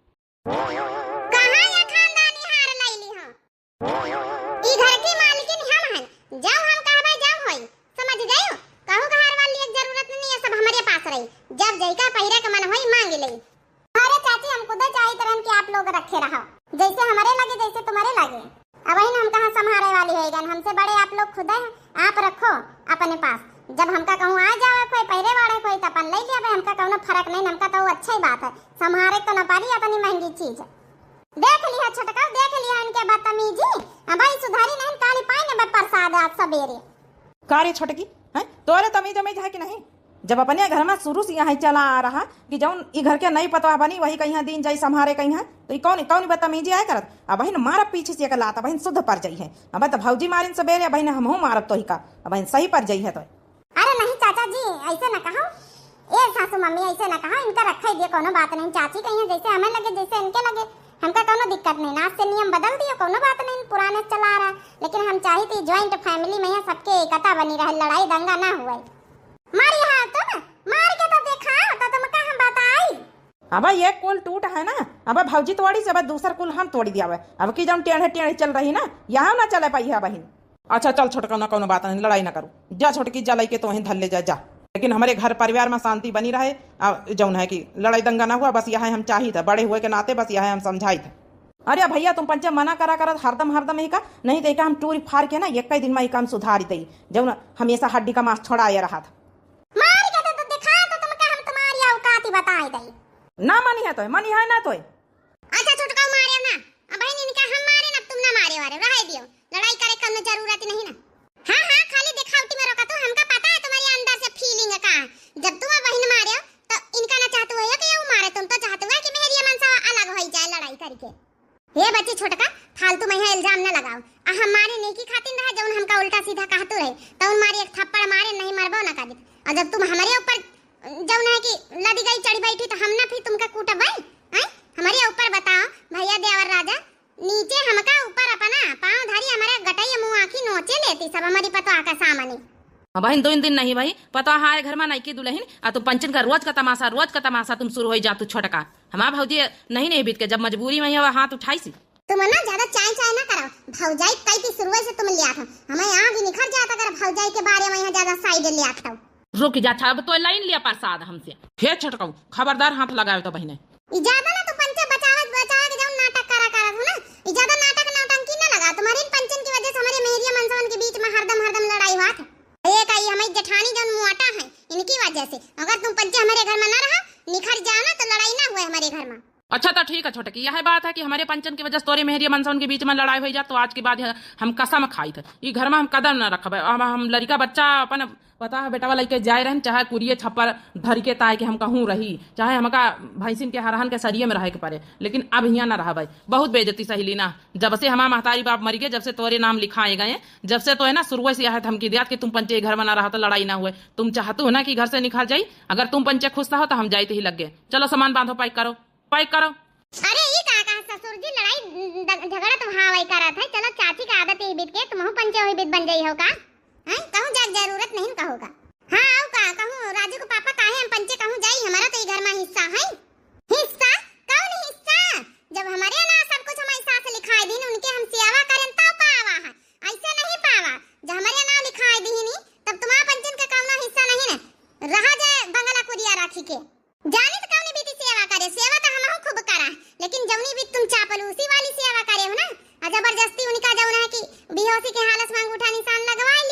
कहां ये खानदानी हार लईली हो? ई घर की मालकिन हम हन, जाओ हम कहबे जाओ होई, समझ जायो। कहू का हार वाली एक जरूरत नहीं है, सब हमारे पास रही, जब जैका पहिरे का मन होई मांग लई। अरे चाची हमको तो चाहिए तरह कि आप लोग रखे रहो, जैसे हमारे लगे जैसे तुम्हारे लगे। अब वही हम कहाँ संभाले वाली होएगा, हमसे बड़े आप लोग खुद हैं, आप रखो अपने पास। जब हमका कहूँ आ जाओ कोई पहले वाले कोई तो अपन ले लिया, हमका कहूँ फर्क नहीं, हमका तो अच्छा ही बात है, संभारे तो न पारी इतनी महंगी चीज। देख लिया छोटका, देख लिया इनके बदतमीजी, अब भाई सुधारी नहीं काली पाई ने प्रसाद आज सवेरे। कार्य छोटकी है तोरे तमीज अमीज है कि नहीं? जब अपने घर में शुरू से यहाँ चला आ रहा कि जौन ई घर के नई पतवा बनी वही कहीं दिन जाई संभारे कहीं है, तो कौन कौन बदतमीजी आए करत। अब बहन मारब पीछे से लाता बहन शुद्ध पर जाई है। अब तो भौजी मारिन सबेरे बहन हमहू मारब तो ही का, अब बहन सही पर जाई है। तो अरे नहीं चाचा जी ऐसे न कहो, ए सासू मम्मी ऐसे न कहो, इनका रखे दिए कोनो बात नहीं। चाची कहीं जैसे हमें लगे जैसे इनके लगे, हमका कोनो दिक्कत नहीं, आज से नियम बदल दियो कोनो बात नहीं, पुराने चला रहा। लेकिन हम चाहती थी ज्वाइंट फैमिली में सबके एकता बनी रहे, लड़ाई दंगा ना हुए। मारी हाथ तुम मार के तो देखा तो तुम का हम बताई। अब ये कुल टूट है ना, अब भौजी तोड़ी से अब दूसर कुल हम तोड़ी दिया। अब की जब टेढ़े टेढ़े चल रही ना, यहाँ ना चले पाई है बहन। अच्छा चल छोटका ना कोनो बात नहीं, लड़ाई ना करो, जा छोटकी जा लई के तो धल ले जा। लेकिन हमारे घर परिवार में शांति बनी रहे, जौन है कि लड़ाई दंगा ना हुआ, बस यह हम चाहिए थे, बड़े हुए के नाते बस यह हम समझाई थे। अरे भैया तुम पंचे मना करा हरदम ही का नहीं तो हम टूर फाड़ के ना एक कई दिन में काम सुधारी दी, जौन हमेशा हड्डी का मांस छोड़ाया रहा था। बताई दई ना मनी है तो मनी है ना तो अच्छा छोटका मारे ना, अब बहन इनका हम मारे ना, तुम ना मारे वाले रह दियो, लड़ाई करे कम जरूरत नहीं ना। हां हां खाली दिखावटी में रोका, तो हमका पता है तुम्हारी अंदर से फीलिंग का। जब तुम बहन मारे तो इनका ना चाहते हो कि वो मारे, तुम तो चाहते हो कि मेरी मन से अलग हो जाए लड़ाई करके। ये बच्ची छोटका फालतू में इल्जाम ना लगाओ, हमारे नहीं की खातिर रहा जौन हमका उल्टा सीधा कहते रहे तो उन मारी एक थप्पड़ मारे नहीं मरबो ना कर। और जब तुम हमारे ऊपर जौन है कि लड़ी गई चढ़ी बैठी तो हम ना फिर तुमका कूटा भाई हैं। हमारे ऊपर बताओ भैया देवर राजा, नीचे हमका ऊपर अपना पांव धरी हमारे गटाई मुंह आंखी नोचे लेती सब हमारी पतवा का सामने। बहन 2 दिन नहीं भाई पतवा हारे घर में नहीं की दुल्हन आ तुम पंचन का रोज का तमाशा तुम शुरू हो जा। तू छोटका हमारा भौजी नहीं बीत के जब मजबूरी में हाथ उठाई सी। तुम ना ज्यादा चाय ना करो, भौजाई कई थी शुरू से तुम लिया था, हमें यहाँ भी निखर जाता अगर भौजाई के बारे में यहाँ ज्यादा साइड लिया था। रुक जा अब तो लाइन लिया प्रसाद हमसे, फिर छटकाऊ खबरदार हाथ लगाए तो बहने। इजादा ना तो पंचे बचावे के जाऊं नाटक करा हो ना, इजादा नाटक नौटंकी ना लगा। तुम्हारे इन पंचन की वजह से हमारे मेहरिया मनसवन के बीच में हरदम लड़ाई हुआ था। एक आई हमारी जेठानी जौन मुआटा है इनकी वजह से, अगर तुम पंचे हमारे घर में ना रहा निखर जाओ ना तो लड़ाई ना हुए हमारे घर में। अच्छा तो ठीक है छोटकी, यह बात है कि हमारे पंचन की वजह से तोरे मेहरिया मनसवन के बीच में लड़ाई हो जाए तो आज के बाद हम कसम खाई थे ये घर में हम कदम न रखब। हम लड़का बच्चा अपन पता है बेटा लेके जाए रहन, चाहे कुरिये छप्पर धर के ताए के हम कहूँ रही, चाहे हमका भैंसिन के हरहन के सरिये में रहे के पड़े, लेकिन अब यहाँ ना रहा भाई। बहुत बेइज्जती सहेली ना, जब से हमारा महतारी बाप मरी गए, जब से तोरे नाम लिखाए गए, जब से तो है ना शुरू से यह धमकी दिया कि तुम पंचे घर में ना रहा तो लड़ाई ना हुए। तुम चाहते हो ना कि घर से निकाल जाई, अगर तुम पंचे खुश हो तो हम जाते ही लग गए। चलो सामान बांधो, पैक करो। अरे ये कहा ससुर जी लड़ाई झगड़ा तो हाँ वही करा था। चलो चाची का आदत ही बीत के तुम पंचे हुई बीत बन गई हो का हैं, कहूं जरूरत नहीं कहूँगा। हाँ आओ का कहूं राजू को पापा काहे हम पंचे कहूं जाई, हमारा तो ये घर में हिस्सा है। हिस्सा कौन हिस्सा? जब हमारे ना सब कुछ हमारे साथ लिखाई दी उनके हम सेवा करें तो पावा है, ऐसे नहीं पावा। जब हमारे नाम लिखाई दी नहीं तब तुम्हारा पंचन का कौन हिस्सा नहीं ना रहा जाए बंगला कुरिया राखी के जाने तो कौन भी सेवा करे। सेवा तो हम खूब करा, लेकिन जौनी भी तुम चापलूसी वाली सेवा करे हो ना, जबरदस्ती उनका जौन है कि बेहोशी के हालत में अंगूठा निशान लगवाई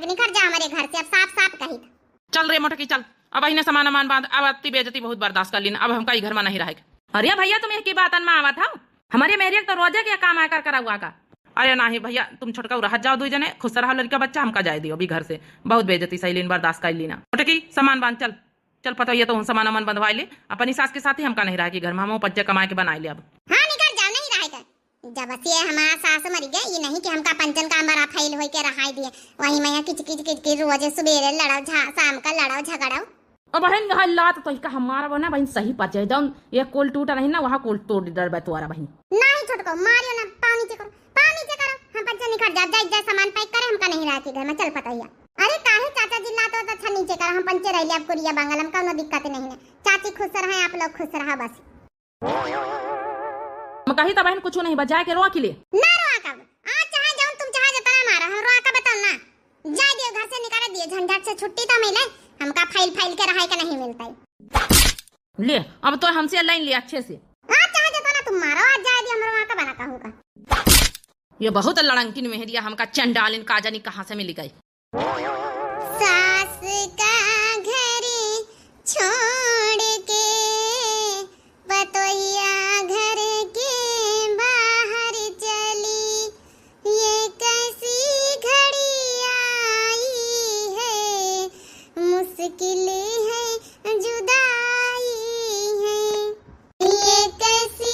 निकल जा हमारे घर से, अब साफ साफ कही था। चल रे मोटकी चल, अब अही ने सामान अमान बांध, अब अति बेइज्जती बहुत बर्दाश्त कर ली, अब हमका ई घर में नहीं रहेगा। अरे भैया तुम एक ही बात में आवा था, हमारे मेहरिया तो रोजे क्या काम आकर करा हुआ का। अरे नहीं भैया तुम छोटका रह जाओ, दो जने खुश रहा लड़का बच्चा, हमका जाए दियो अभी घर से, बहुत बेइज्जती सही बर्दाश्त कर ली ना। मोटकी सामान बांध चल चल, पता ये तो हम सामान अमन बंधवा ले, अपनी सास के साथ ही हमका नहीं रहा कि घर में हम पच्चे कमा के बना ले। अब हाँ निकल जाओ, नहीं रहेगा। जब से हमारा सास मर गया, ये नहीं कि हमका पंचन का हमारा फैल हो के रहा दिए, वही मैं किच किच किच किच रोजे सुबेरे लड़ाओ, शाम का लड़ाओ झगड़ाओ। ओ बहन हालात तो का हमारा बना बहन सही पचे जौन ये कोल टूटा नहीं ना, वहाँ कोल तोड़ डर बतवारा बहन। नहीं छोटको मारियो ना, पानी नीचे करो, पानी नीचे करो, हम पंचन निकल जा, जा सामान पैक करे, हमका नहीं रहा कि घर में, चल पता ही। अरे काहे चाचा जिल्लाते हो, अच्छा नीचे कर, हम पंचे रह ले, अब कुरिया बांगल हम का दिक्कत नहीं है। चाची खुश रहे, आप लोग खुश रहा बस। मैं कही तो बहन कुछ नहीं बजाए के रोआ के लिए ना रोआ का, आज चाहे जाऊं तुम चाहे जतना मारा, हम रोआ का बताओ ना, जाए दियो घर से निकाल दियो, झंझट से छुट्टी तो मिले, हमका फाइल फाइल के रहा का नहीं मिलता है। ले अब तो हमसे लाइन ले अच्छे से, आज चाहे जतना तुम मारो, आज जाए दियो, हम रोआ का बना का होगा। ये बहुत लड़ंकिन मेहरिया हमका चंडालिन का जानी कहाँ से मिल गई। सास का घर छोड़ के बतोइया घर के बाहर चली, ये कैसी घड़ी आई है, मुश्किल है जुदाई है, ये कैसी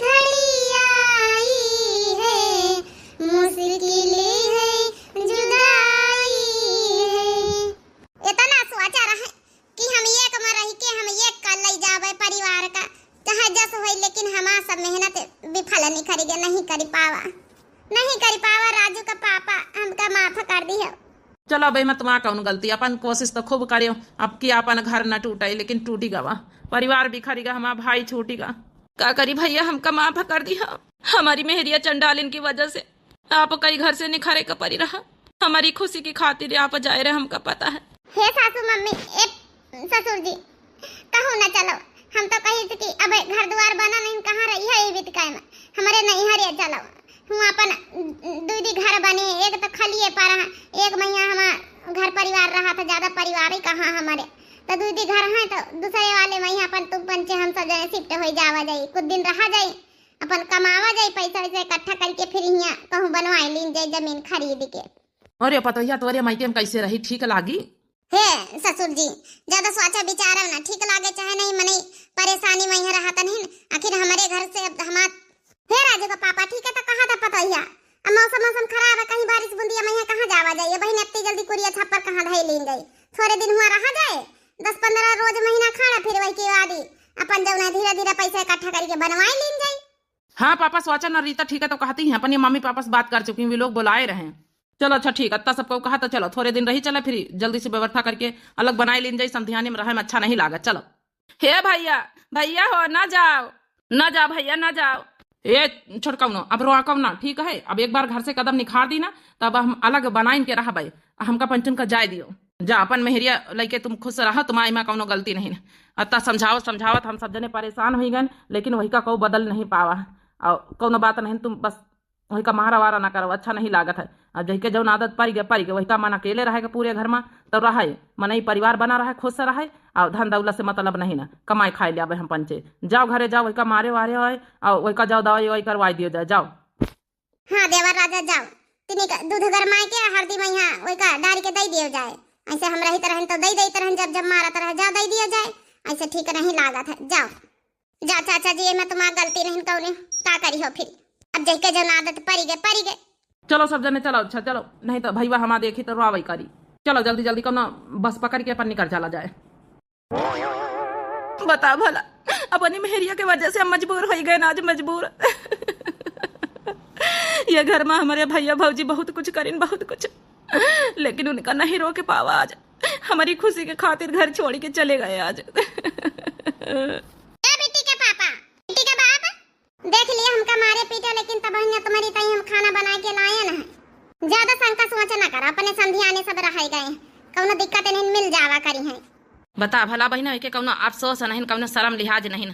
घड़ी आई है, मुश्किल है जुदाई है। इतना सोचा रहा कि हम ये कमा रही के हम ये कर ले जावे परिवार का, चाहे जस होई, लेकिन हमारा सब मेहनत विफल नहीं करेंगे, नहीं कर पावा, नहीं कर पावा। राजू का पापा हमका माफ कर दी है। चलो भाई मैं तुम्हारा कौन गलती, अपन कोशिश तो खूब करियो, अब की अपन घर न टूटे लेकिन टूटी गवा, परिवार बिखरेगा, हमारा भाई छूटेगा, क्या करी भैया हमका माफ कर दिया। हमारी मेहरिया चंडालिन की वजह से आप कई घर से निखारे का परी रहा, हमारी खुशी की खातिर आप जाए रहे, हमका पता है। हे सासू मम्मी, ससुर जी कहूँ न चलो, हम तो कही कि अब घर द्वार बना नहीं, कहाँ रही है ये बितकाय में, हमारे नहीं हरे चलो, हम अपन दूधी घर बने, एक तो खलिए पर एक महीना हमारा घर परिवार रहा था, ज्यादा परिवार ही कहाँ हमारे, तो दूधी घर है तो दूसरे वाले महीना अपन तुम पंचे हम सब जने शिफ्ट हो जावा जाए, कुछ दिन रहा जाए, अपन कमावा जाए, पैसा वैसा इकट्ठा करके फिर यहाँ कहूँ बनवाई लीन जाए जमीन खरीद के। अरे पतोहिया तोरे मायके में कैसे रही, ठीक लागी? हे ससुर जी ज्यादा सोचा विचार ना, ठीक लागे चाहे नहीं, मने परेशानी में रहा था नहीं, आखिर हमारे घर से अब हमार। हे राजू का पापा ठीक है तो कहा था पतोहिया, अब मौसम खराब है, कहीं बारिश बूंदिया में कहाँ जावा जाइए, बहन इतनी जल्दी कुरिया छप्पर कहाँ धई लीन जाए, थोड़े दिन हुआ रहा जाए, 10-15 रोज महीना खाना, फिर वही के बाद अपन जब धीरे धीरे पैसा इकट्ठा करके बनवाई लीन जाए। हाँ पापा सोचा ना, रीता ठीक है तो कहती है, अपनी मम्मी पापा से बात कर चुकी, वे लोग बुलाए रहे। चलो अच्छा ठीक है, सबको कहा तो चलो थोड़े दिन रही, चले फिर जल्दी से व्यवस्था करके अलग बनाई लीन जाए, समधियाने में रहे में अच्छा नहीं लागत। चलो हे भैया, भैया हो ना जाओ, ना जाओ भैया ना जाओ, ये छोटकाऊ ना, अब रोआ ना, ठीक है, अब एक बार घर से कदम निखार दी ना, तब हम अलग बनाइन के रहा भाई, हमका पंचन का जाय दियो, जा अपन मेहरिया लेके तुम खुश रहा, तुम्हारी माँ कौनो गलती नहीं, अतः समझावत हम सब जने परेशान हो गए, लेकिन वही का कौ बदल नहीं पावा, और कौनो बात नहीं, तुम बस वही का मारा वारा ना करो, अच्छा नहीं लागत है। अब जही के जौन आदत पड़ गए वही का मन अकेले रहेगा पूरे घर में, तो रहे मन ही परिवार बना रहे, खुश रहे, और धन दौलत से मतलब नहीं ना, कमाई खाए लिया हम पंचे, जाओ घरे जाओ, वही का मारे वारे हो, और वही का जाओ दवाई वही करवाई दियो जाए, जाओ। हाँ देवर राजा जाओ, तिनी का दूध गरमाए के हल्दी में यहाँ वही का डाल के दे दियो जाए, ऐसे हम रही तरह तो दे देते रहे, जब मारत रहे जाओ दे दिया जाए, ऐसे ठीक नहीं लागत है, जाओ जा चाचा जी, मैं तुम्हारा गलती नहीं कौने का करी हो, फिर अब देख के जो आदत पड़ी गए। चलो सब जने चलो, अच्छा चलो, नहीं तो भैया हमारा देखी तो रोवाई करी, चलो जल्दी जल्दी कौन बस पकड़ के अपन निकल चला जाए। बता भला, अपनी मेहरिया के वजह से हम मजबूर हो गए ना, आज मजबूर ये घर में हमारे भैया भौजी बहुत कुछ करीन, बहुत कुछ, लेकिन उनका नहीं रोके पावा, आज हमारी खुशी के खातिर घर छोड़ के चले गए आज। बेटी के पापा, बेटी के बाप, देख लिया हमका मारे पीटे, लेकिन तब तुम्हारी तई हम खाना बना के लाए ना, ज्यादा शंका सोच ना कर, अपने समधियाने सब रह गए, कौनो दिक्कत नहीं, मिल जावा करी है। बता भला बहना के कौनो अफसोस नहीं, कौनो शर्म लिहाज नहीं,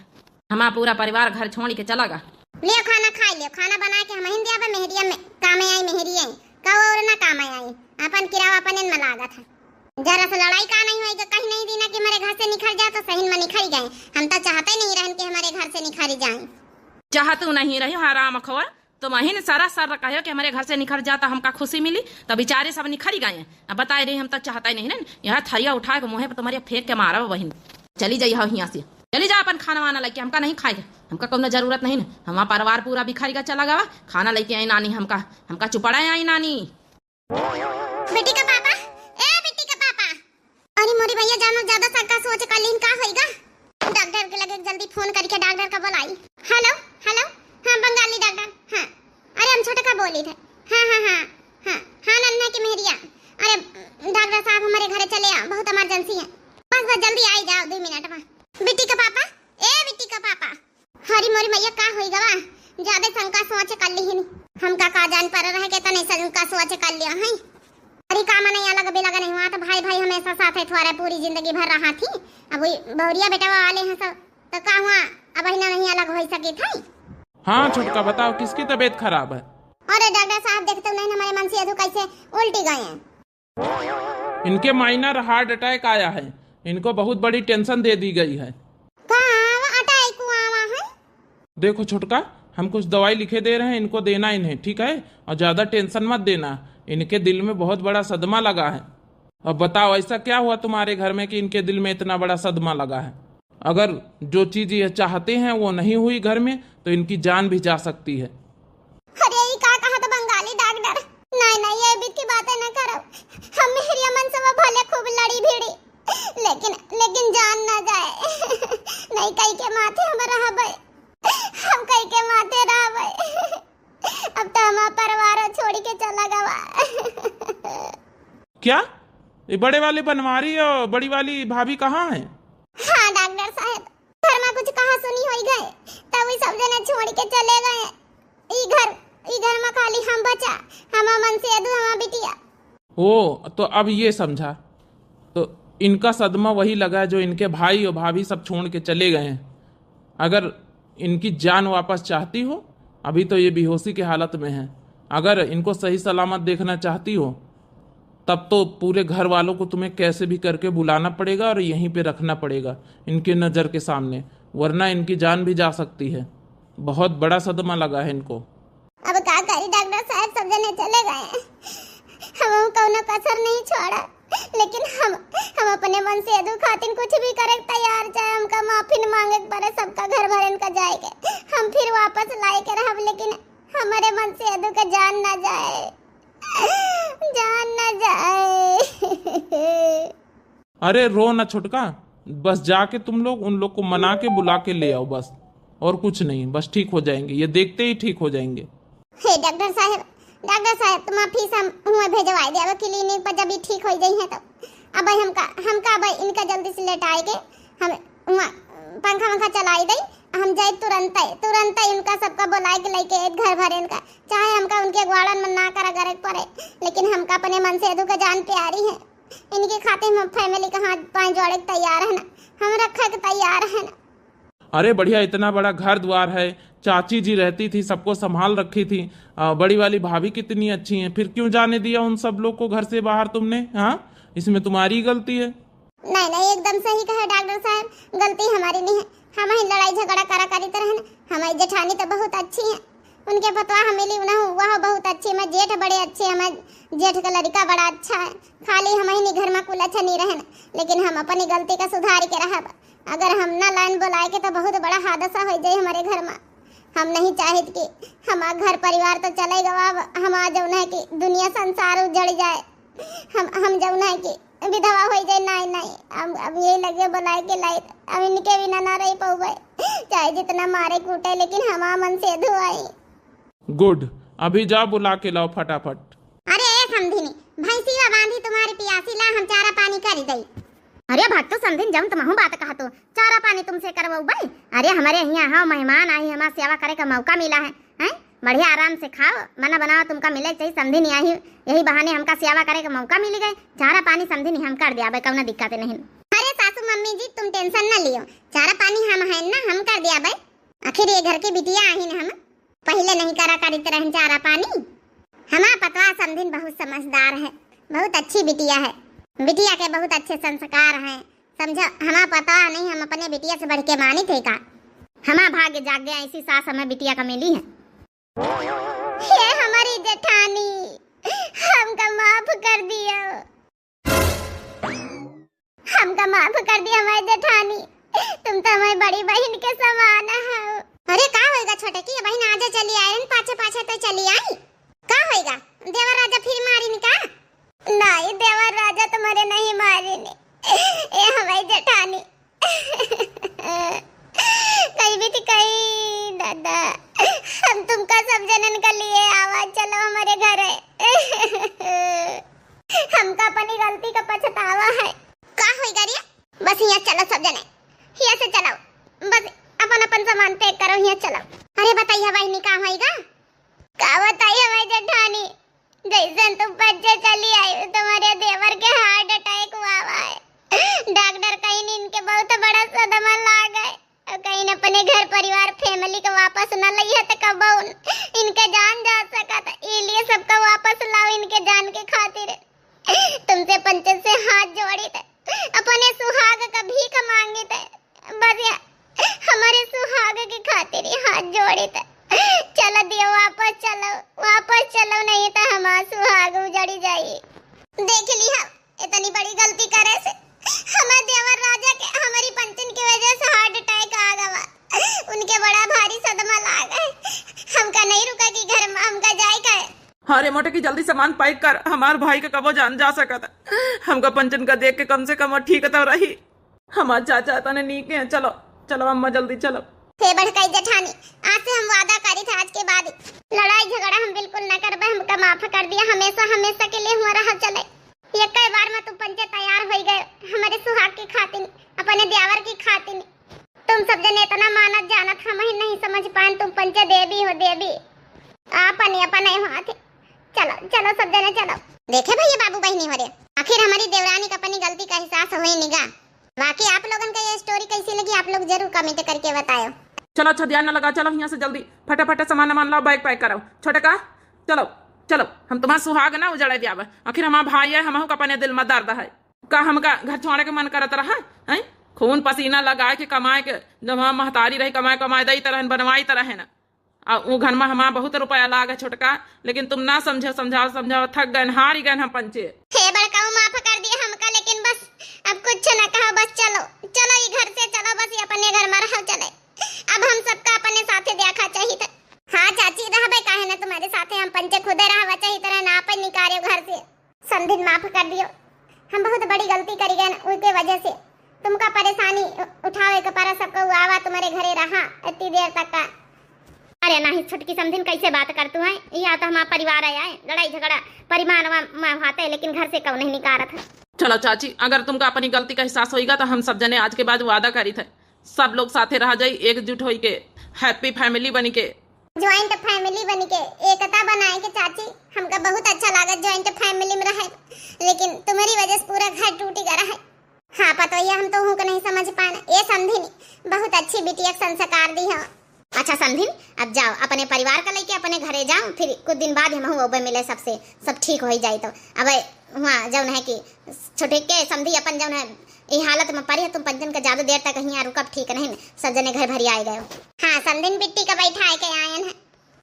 हमारा पूरा परिवार घर छोड़ के चला गा। लियो खाना खा लियो, खाना बना के हम हिंदिया पे मेहरिया में काम आई, मेहरिया का और ना काम आई, अपन अपन किरावा अपने में लागत है। जरा से लड़ाई का नहीं होई, कहीं नहीं दीना कि हमारे घर से निखर जाए तो सही में निखर गए। हम तो चाहते नहीं रहन कि हमारे घर से निखर जाए। चाहतू नहीं रही हराम खवर, तो वही सारा सर कहे कि हमारे घर से निखर जाता हमका खुशी मिली, तो बेचारे सब निखर गए। अब बताए रही हम तो चाहता ही नहीं ना, यह थरिया उठा के मुँह पे तुम्हारे फेंक के मारा बहन। चली जाइए यहाँ से, चली जा अपन खाना वाना लेके, हमका नहीं खाएगा, हमका कोनो जरूरत नहीं ना। हमारा परिवार पूरा बिखर गया चला गवा, खाना लेके आई नानी, हमका चुपड़ा आई नानी। बेटी का पापा, ए बेटी का पापा, अरे मोरी भैया जानो ज्यादा सरका सोच का लीन का होएगा। डॉक्टर के लगे जल्दी फोन करके डॉक्टर का बुलाई। हेलो हेलो, हाँ बंगाली डॉक्टर, हाँ अरे हम छोटे का बोली थे। हाँ हाँ हाँ हाँ हाँ नन्हा की मेहरिया, अरे डॉक्टर साहब हमारे घर चले आ, बहुत इमरजेंसी है, बस बस जल्दी आई जाओ 2 मिनट में। बेटी का पापा, ए बेटी का पापा, हरी मोरी मैया का होएगा वा, ज्यादा शंका सोच कर ली ही हमका का जान पर रह के तने शंका सोच कर लिया है। अरे काम नहीं अलग बेलगा नहीं हुआ तो भाई भाई हमेशा साथ है थोड़ा पूरी जिंदगी भर रहा थी। अब वही बहुरिया बेटा वाले हैं सब, तो का हुआ अब ही नहीं अलग हो सके थे। हाँ छोटका बताओ किसकी तबीयत खराब है? अरे डॉक्टर साहब देखते नहीं हमारे मन से अधु कैसे उल्टी गए हैं। इनके माइनर हार्ट अटैक आया है, इनको बहुत बड़ी टेंशन दे दी गई है। देखो छोटका, हम कुछ दवाई लिखे दे रहे हैं, इनको देना इन्हें, ठीक है? और ज्यादा टेंशन मत देना, इनके दिल में बहुत बड़ा सदमा लगा है। अब बताओ ऐसा क्या हुआ तुम्हारे घर में कि इनके दिल में इतना बड़ा सदमा लगा है? अगर जो चीज ये चाहते हैं वो नहीं हुई घर में तो इनकी जान भी जा सकती है। अरे ये का कहा तो बंगाली डॉक्टर, नहीं नहीं ये बीच की बातें न करो। हम मेरी अमन से वो भले खूब लड़ी भिड़ी, लेकिन जान ना जाए। नहीं कई के माथे हम रहबे, हम कई के माथे रहबे। अब तो हमारा परिवार छोड़ के चला गवा। क्या ये बड़े वाले बनवारी और बड़ी वाली भाभी कहाँ हैं? हाँ डॉक्टर साहब, घर में कुछ कहा सुनी हो गए तब वो सब जने छोड़ के चले गए। ई घर में खाली हम बचा, हम मन से अधू हमारा बिटिया। ओ तो अब ये समझा, तो इनका सदमा वही लगा जो इनके भाई और भाभी सब छोड़ के चले गए हैं। अगर इनकी जान वापस चाहती हो, अभी तो ये बेहोशी की हालत में है, अगर इनको सही सलामत देखना चाहती हो तब तो पूरे घर वालों को तुम्हें कैसे भी करके बुलाना पड़ेगा और यहीं पे रखना पड़ेगा इनके नज़र के सामने, वरना इनकी जान भी जा सकती है। बहुत बड़ा सदमा लगा है इनको। अब क्या करी डॉक्टर साहब, सब जने चले गए, हम कौनो कसर नहीं छोड़ा, लेकिन हम अपने मन से अधू खातिर कुछ भी करे तैयार, चाहे हमका माफी मांगे पड़े, सबका घर भरन का जाएगा, हम फिर वापस लाए के रहब, लेकिन हमारे मन से अधू का जान ना जाए, जान ना जाए। अरे रो ना छोटका, बस जाके तुम लोग उन लोग को मना के बुला के ले आओ, बस और कुछ नहीं, बस ठीक हो जाएंगे, ये देखते ही ठीक हो जाएंगे। हे डॉक्टर साहब तुम फीस हम हुआ भेजवाई दे, अब क्लिनिक पर जब ठीक हो जाई है तो अब हमका अब इनका जल्दी से लेटाए के हम हुआ पंखा चलाई दई, हम जाए तुरंत उनका सबका बुलाए के लेके एक घर भरे इनका, चाहे हमका उनके ग्वाड़न में ना करा करे पड़े, लेकिन हमका अपने मन से अधू का जान प्यारी है, इनके खाते हम फैमिली का हाथ पांव जोड़े के तैयार है ना, हम रखे के तैयार है ना। अरे बढ़िया, इतना बड़ा घर द्वार है, चाची जी रहती थी, सबको संभाल रखी थी, बड़ी वाली भाभी कितनी अच्छी हैं, फिर क्यों जाने दिया उन सब लोग को घर से बाहर तुमने? हाँ, इसमें तुम्हारी गलती है। नहीं एकदम सही कहा डॉक्टर साहब, गलती हमारी नहीं है, हम ही लड़ाई झगड़ा करा करी तरह ना। हमारी जेठानी तो बहुत अच्छी है, उनके पतवा मिली ना हुआ बहुत अच्छी, हमारे जेठ बड़े अच्छे, हमारे जेठ का लड़का बड़ा अच्छा है, खाली हम ही घर में कुल अच्छा नहीं रहे, लेकिन हम अपनी गलती का सुधार के रहा। अगर हम ना लाइन बुलाए के तो बहुत बड़ा हादसा हो जाए हमारे घर में। हम नहीं चाहते कि हमारा घर परिवार तो चलेगा, हमारा जौन है कि दुनिया संसार उजड़ जाए, हम जौन है कि विधवा हो जाए। नहीं अब यही लगे बुलाए के लाई, अब इनके बिना ना रह पाऊंगे, चाहे जितना मारे कूटे, लेकिन हमारा मन से अधू आई। गुड, अभी जा बुला के लाओ फटाफट। अरे समझी भैंसिया बांधी तुम्हारी पियासी ला, हम चारा पानी कर दई। अरे भट्टू समझिन जम तुम बात कहा तो चारा पानी तुमसे करवाऊ भाई। अरे हमारे यहाँ हाँ मेहमान आई, हमारा सेवा करे का मौका मिला है, हैं? बढ़िया आराम से खाओ, मना बनाओ, तुमका मिले चाहिए, समझी नहीं आई, यही बहाने हमका सेवा करे का मौका मिल गए, चारा पानी समझी नहीं हम कर दिया भाई, कौन दिक्कत नहीं। अरे सासू मम्मी जी तुम टेंशन न लियो, चारा पानी हम है ना, हम कर दिया भाई, आखिर ये घर की बिटिया आई हम पहले नहीं करा करी तरह चारा पानी। हमारा पतवा समझिन बहुत समझदार है, बहुत अच्छी बिटिया है। बिटिया के बहुत अच्छे संस्कार हैं। समझो, हमें पता नहीं, हम अपने बिटिया से बढ़ के मानी थे का। हमारा भाग्य जाग गया, ऐसी सास हमें बिटिया का मिली है। ये हमारी जेठानी, हमका माफ कर दिया, हमका माफ कर दिया हमारी जेठानी। तुम तो हमारी बड़ी बहन के समान हो। अरे का होएगा छोटे की बहन, आजे चली आई, पाछे पाछे तो चली आई। का होएगा, देवर राजा फिर मारी नी का? नहीं, देवर राजा तुम्हारे नहीं मारे ने, ये हमारी जेठानी। कहीं भी थी कहीं दादा, हम तुमका सब जनन का लिए आवाज, चलो हमारे घर है। हमका अपनी गलती का पछतावा है। का होएगा रे, बस यहाँ चलो सब जने, यहाँ से चलो, बस अपन अपन सामान पैक करो, यहाँ चलो। अरे बताइए बहनी का होएगा? का बताइए हमारी जेठानी, जैसे तुम बच्चे चली आई तुम्हारे देवर के हार्ट अटैक हुआ है। डॉक्टर कहीं इनके बहुत बड़ा सदमा लग गए, कहीं अपने घर परिवार फैमिली को वापस न लई है तो कब इनके जान जा सका था, इसलिए सबका वापस लाओ इनके जान के खातिर। तुमसे पंचायत से हाथ जोड़ी थे, अपने सुहाग का भीख मांगे थे, बस हमारे सुहाग की खातिर हाथ जोड़े थे। चलो दियो, वापस चलो, नहीं तो हमारा सुहाग उजड़ी जाए। देख ली हम इतनी बड़ी गलती करे से, हमारे देवर राजा के हमारी पंचन की वजह से हार्ट अटैक आ गया, उनके बड़ा भारी सदमा लग गए। हमका नहीं रुका कि घर में हमका जाए का है। अरे मोटे की जल्दी सामान पैक कर, हमार भाई का कबो जान जा सका था। हमका पंचन का देख के कम से कम ठीक तो रही। हमार चाचा तने नीक है। चलो चलो अम्मा जल्दी चलो। हे भड़काई जेठानी, आज से हम वादा करी था, आज के बाद लड़ाई झगड़ा हम बिल्कुल न करबे। हमका माफ कर दिया, हमेशा हमेशा के लिए हुआ रहा चले। ये कई बार में तुम पंचे तैयार हो गए हमारे सुहाग की खातिर, अपने देवर की खातिर। तुम सब जने इतना मानत जानत हम ही नहीं समझ पाए, तुम पंचे देवी हो, देवी अपने हाथ। चलो चलो सब जने चलो। देखे भैया बाबू बहनी हो रे, आखिर हमारी देवरानी का अपनी गलती का एहसास हुई निगा। बाकी आप लोगन का ये स्टोरी कैसी लगी आप लोग जरूर कमेंट करके बताओ। चलो अच्छा ध्यान न लगा, चलो यहाँ से जल्दी फटाफट सामान लाओ, बैग पैक करो। छोटे का चलो चलो, हम तुम्हारा सुहाग ना उजड़े दिया। आखिर हमारा भाई है, हम अपने दिल में दर्द है का, हमका घर छोड़े के मन करत रहा है। खून पसीना लगाए के कमाए के, जब हम महतारी रही कमाए दई तरह बनवाई तरह है ना। वो घर में हमारा बहुत रुपया लागे छोटका, लेकिन तुम ना समझाओ थक गए, हार गए हम पंचे। हे बड़काऊ माफ कर दिया हमका, लेकिन बस अब कुछ न कहो, बस चलो चलो ये घर से चलो, बस ये अपने घर में रहो चले। अब हम सबका अपने साथे देखा चाहिए था। हाँ चाची रहबे काहे ना तुम्हारे साथे, हम पंचे खुदे रहवा चाहिए तरह ना अपन निकाले घर से। समझिन माफ कर दियो, हम बहुत बड़ी गलती करी गए उनके वजह से। तुमका परेशानी उठावे के पारा सबको आवा तुम्हारे घरे रहा इतनी देर तक का। अरे नहीं छोटकी समझिन कैसे बात करतू है, यहाँ तो हमारा परिवार आया है, लड़ाई झगड़ा परिवार में होता है, लेकिन घर से क्यों नहीं निकारत है। चलो चाची, अगर तुमको अपनी गलती का एहसास होगा तो हम सब जने आज के बाद वादा करी थे, सब लोग साथे रह जाई, एकजुट होई के, हैप्पी फैमिली बनी के, ज्वाइंट फैमिली बनी के, एकता बनाए के। चाची हमका बहुत अच्छा लगा ज्वाइंट फैमिली में रहे, लेकिन तुम्हारी वजह से पूरा घर टूट गया है। हाँ पता है, हम तो हूँ को नहीं समझ पाना। ये समझिन बहुत अच्छी बिटिया संस्कार दी है। अच्छा समझिन, अब जाओ अपने परिवार का लेके अपने घरे जाओ, फिर कुछ दिन बाद हम वो मिले सबसे, सब ठीक हो जाए। तो अब वहाँ जौन है कि छोटे के समझी अपन जौन है ये हालत में पड़ी है, तुम पंचन का ज्यादा देर तक यहाँ रुकब ठीक नहीं, सब जने घर भरी आए गए। हाँ समझिन बिट्टी का बैठा के आयन है,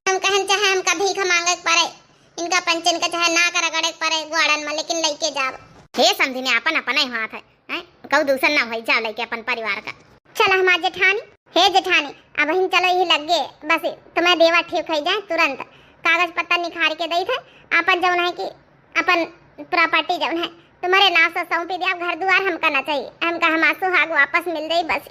हम कहन चाहे हमका भीख मांगे पड़े, इनका पंचन का चाहे ना कर गड़े पड़े ग्वाड़न में, लेकिन लेके जाओ। हे समझी ने अपन अपना ही हाथ है, कहू दूसर ना हो जाओ लेके अपन परिवार का। चलो हमारे जेठानी, हे जेठानी अब हम चलो यही लग गए, बस तुम्हें देवा ठीक हो जाए तुरंत। कागज पत्ता निखार के दी थे, अपन जौन है कि अपन प्रॉपर्टी जौन है तुम्हारे नाम से सौंपी दिया, घर द्वार हमका ना चाहिए, हमका हमारा सुहाग वापस मिल जाए बस।